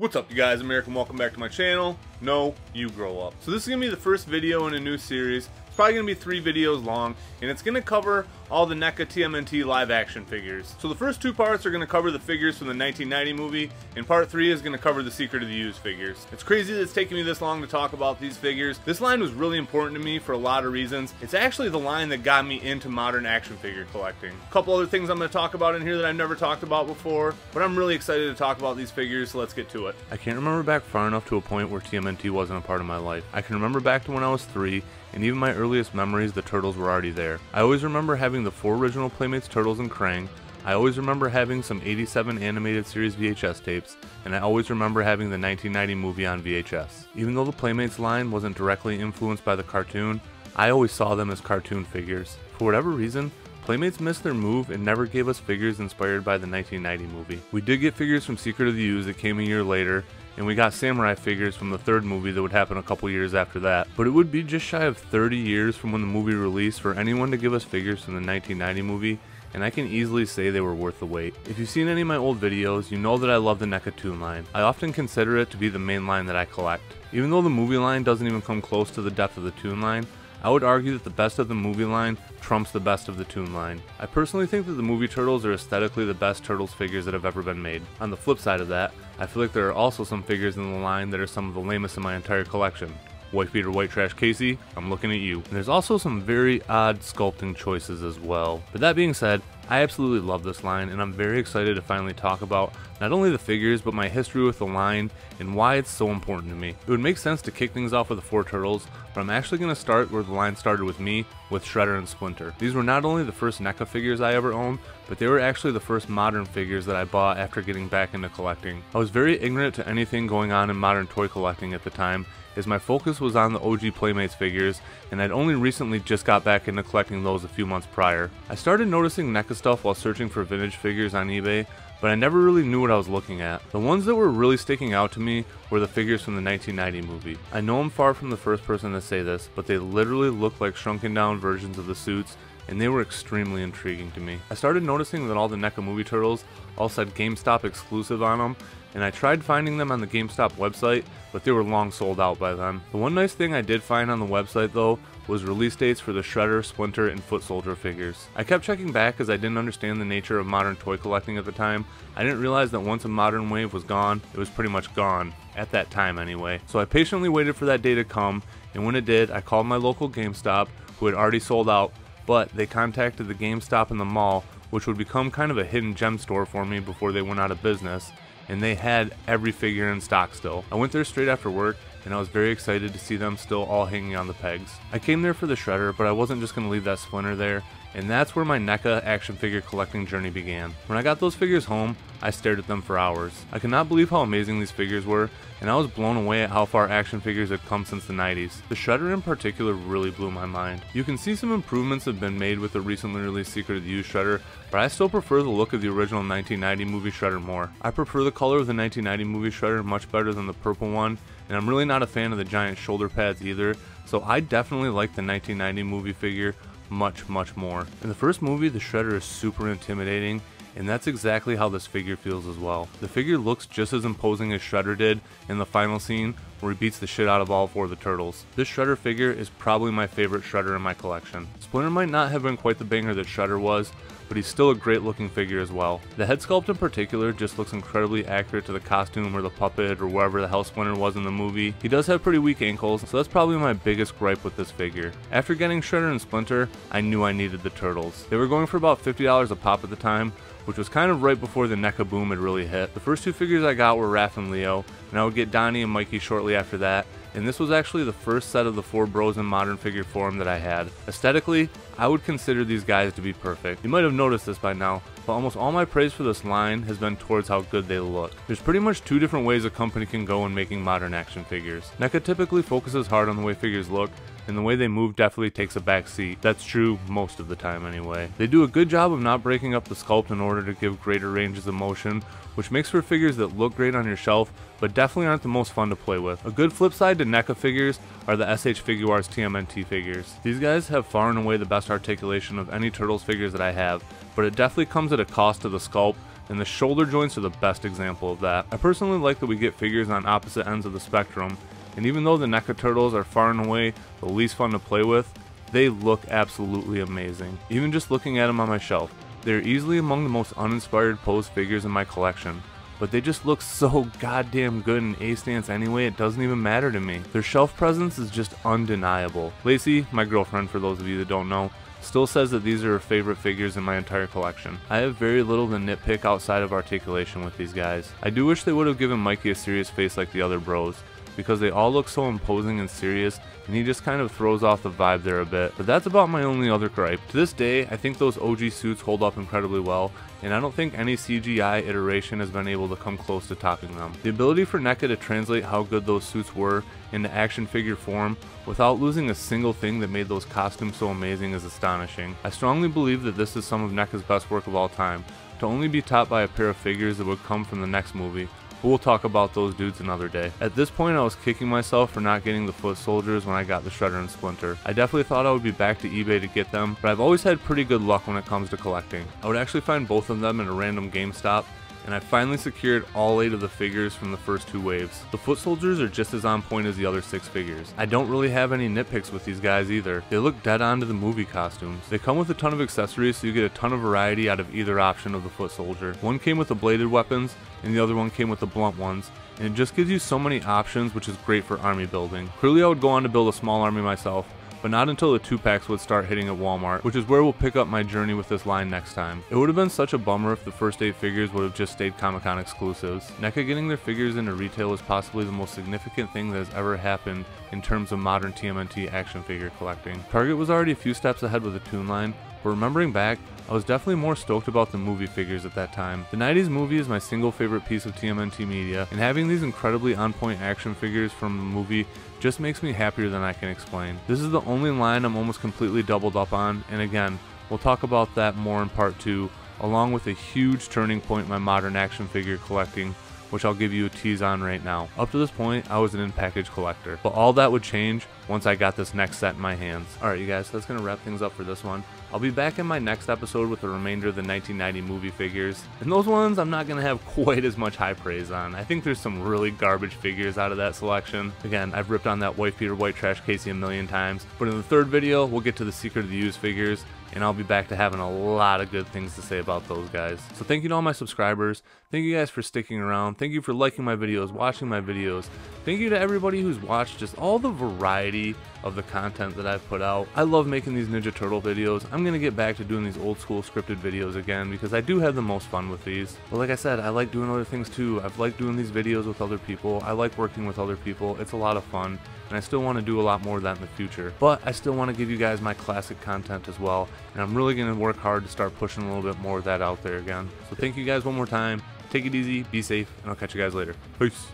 What's up, you guys? American, welcome back to my channel. No, you grow up. So this is gonna be the first video in a new series. It's probably gonna be 3 videos long, and it's gonna cover all the NECA TMNT live action figures. So the first 2 parts are gonna cover the figures from the 1990 movie, and part 3 is gonna cover the Secret of the Used figures. It's crazy that it's taking me this long to talk about these figures. This line was really important to me for a lot of reasons. It's actually the line that got me into modern action figure collecting. A couple other things I'm gonna talk about in here that I've never talked about before, but I'm really excited to talk about these figures, so let's get to it. I can't remember back far enough to a point where TMNT wasn't a part of my life. I can remember back to when I was 3, and even my earliest memories, the Turtles were already there. I always remember having the 4 original Playmates Turtles and Krang. I always remember having some 87 animated series VHS tapes, and I always remember having the 1990 movie on VHS. Even though the Playmates line wasn't directly influenced by the cartoon, I always saw them as cartoon figures. For whatever reason, Playmates missed their move and never gave us figures inspired by the 1990 movie. We did get figures from Secret of the Used that came a year later, and we got samurai figures from the 3rd movie that would happen a couple years after that. But it would be just shy of 30 years from when the movie released for anyone to give us figures from the 1990 movie, and I can easily say they were worth the wait. If you've seen any of my old videos, you know that I love the NECA Toon line. I often consider it to be the main line that I collect. Even though the movie line doesn't even come close to the depth of the Toon line, I would argue that the best of the movie line trumps the best of the Toon line. I personally think that the movie Turtles are aesthetically the best Turtles figures that have ever been made. On the flip side of that, I feel like there are also some figures in the line that are some of the lamest in my entire collection. White Beater White Trash Casey, I'm looking at you. And there's also some very odd sculpting choices as well. But that being said, I absolutely love this line, and I'm very excited to finally talk about not only the figures, but my history with the line and why it's so important to me. It would make sense to kick things off with the 4 Turtles, but I'm actually going to start where the line started with me, with Shredder and Splinter. These were not only the first NECA figures I ever owned, but they were actually the first modern figures that I bought after getting back into collecting. I was very ignorant to anything going on in modern toy collecting at the time, as my focus was on the OG Playmates figures, and I'd only recently just got back into collecting those a few months prior. I started noticing NECA stuff while searching for vintage figures on eBay, but I never really knew what I was looking at. The ones that were really sticking out to me were the figures from the 1990 movie. I know I'm far from the first person to say this, but they literally looked like shrunken down versions of the suits, and they were extremely intriguing to me. I started noticing that all the NECA movie Turtles all said GameStop exclusive on them, and I tried finding them on the GameStop website, but they were long sold out by then. The one nice thing I did find on the website though was release dates for the Shredder, Splinter, and Foot Soldier figures. I kept checking back as I didn't understand the nature of modern toy collecting at the time. I didn't realize that once a modern wave was gone, it was pretty much gone, at that time anyway. So I patiently waited for that day to come, and when it did, I called my local GameStop, who had already sold out, but they contacted the GameStop in the mall, which would become kind of a hidden gem store for me before they went out of business, and they had every figure in stock still. I went there straight after work, and I was very excited to see them still all hanging on the pegs. I came there for the Shredder, but I wasn't just going to leave that Splinter there, and that's where my NECA action figure collecting journey began. When I got those figures home, I stared at them for hours. I could not believe how amazing these figures were, and I was blown away at how far action figures had come since the 90s. The Shredder in particular really blew my mind. You can see some improvements have been made with the recently released Secret of the Used Shredder, but I still prefer the look of the original 1990 movie Shredder more. I prefer the color of the 1990 movie Shredder much better than the purple one, and I'm really not a fan of the giant shoulder pads either, so I definitely like the 1990 movie figure much more. In the first movie, the Shredder is super intimidating, and that's exactly how this figure feels as well. The figure looks just as imposing as Shredder did in the final scene where he beats the shit out of all 4 of the Turtles. This Shredder figure is probably my favorite Shredder in my collection. Splinter might not have been quite the banger that Shredder was, but he's still a great looking figure as well. The head sculpt in particular just looks incredibly accurate to the costume or the puppet or wherever the hell Splinter was in the movie. He does have pretty weak ankles, so that's probably my biggest gripe with this figure. After getting Shredder and Splinter, I knew I needed the Turtles. They were going for about $50 a pop at the time, which was kind of right before the NECA boom had really hit. The first 2 figures I got were Raph and Leo, and I would get Donnie and Mikey shortly after that, and this was actually the first set of the 4 bros in modern figure form that I had. Aesthetically, I would consider these guys to be perfect. You might have noticed this by now, but almost all my praise for this line has been towards how good they look. There's pretty much 2 different ways a company can go in making modern action figures. NECA typically focuses hard on the way figures look, and the way they move definitely takes a back seat. That's true most of the time anyway. They do a good job of not breaking up the sculpt in order to give greater ranges of motion, which makes for figures that look great on your shelf, but definitely aren't the most fun to play with. A good flip side to NECA figures are the SH Figuarts TMNT figures. These guys have far and away the best articulation of any Turtles figures that I have, but it definitely comes at a cost to the sculpt and the shoulder joints are the best example of that. I personally like that we get figures on opposite ends of the spectrum, and even though the NECA turtles are far and away the least fun to play with, they look absolutely amazing. Even just looking at them on my shelf, they're easily among the most uninspired posed figures in my collection, but they just look so goddamn good in A stance anyway, it doesn't even matter to me. Their shelf presence is just undeniable. Lacey, my girlfriend for those of you that don't know, still says that these are her favorite figures in my entire collection. I have very little to nitpick outside of articulation with these guys. I do wish they would have given Mikey a serious face like the other bros, because they all look so imposing and serious, and he just kind of throws off the vibe there a bit. But that's about my only other gripe. To this day, I think those OG suits hold up incredibly well, and I don't think any CGI iteration has been able to come close to topping them. The ability for NECA to translate how good those suits were into action figure form without losing a single thing that made those costumes so amazing is astonishing. I strongly believe that this is some of NECA's best work of all time, to only be topped by a pair of figures that would come from the next movie. But we'll talk about those dudes another day. At this point, I was kicking myself for not getting the foot soldiers when I got the Shredder and Splinter. I definitely thought I would be back to eBay to get them, but I've always had pretty good luck when it comes to collecting. I would actually find both of them in a random GameStop, and I finally secured all 8 of the figures from the first 2 waves. The foot soldiers are just as on point as the other 6 figures. I don't really have any nitpicks with these guys either. They look dead on to the movie costumes. They come with a ton of accessories, so you get a ton of variety out of either option of the foot soldier. One came with the bladed weapons, and the other one came with the blunt ones, and it just gives you so many options, which is great for army building. Clearly I would go on to build a small army myself, but not until the 2-packs would start hitting at Walmart, which is where we'll pick up my journey with this line next time. It would have been such a bummer if the first 8 figures would have just stayed Comic-Con exclusives. NECA getting their figures into retail is possibly the most significant thing that has ever happened in terms of modern TMNT action figure collecting. Target was already a few steps ahead with the Toon line, but remembering back, I was definitely more stoked about the movie figures at that time. The 90s movie is my single favorite piece of TMNT media, and having these incredibly on-point action figures from the movie just makes me happier than I can explain. This is the only line I'm almost completely doubled up on, and again, we'll talk about that more in part 2, along with a huge turning point in my modern action figure collecting, which I'll give you a tease on right now. Up to this point, I was an in-package collector, but all that would change once I got this next set in my hands. Alright you guys, so that's going to wrap things up for this one. I'll be back in my next episode with the remainder of the 1990 movie figures, and those ones I'm not going to have quite as much high praise on. I think there's some really garbage figures out of that selection. Again, I've ripped on that Wife Beater White Trash Casey a million times, but in the third video, we'll get to the secret of the used figures, and I'll be back to having a lot of good things to say about those guys. So thank you to all my subscribers, thank you guys for sticking around, thank you for liking my videos, watching my videos, thank you to everybody who's watched just all the variety of the content that I've put out. I love making these Ninja Turtle videos. I'm gonna get back to doing these old school scripted videos again because I do have the most fun with these. But like I said, I like doing other things too. I've liked doing these videos with other people. I like working with other people. It's a lot of fun, and I still want to do a lot more of that in the future. But I still want to give you guys my classic content as well, and I'm really gonna work hard to start pushing a little bit more of that out there again. So thank you guys one more time. Take it easy, be safe, and I'll catch you guys later. Peace.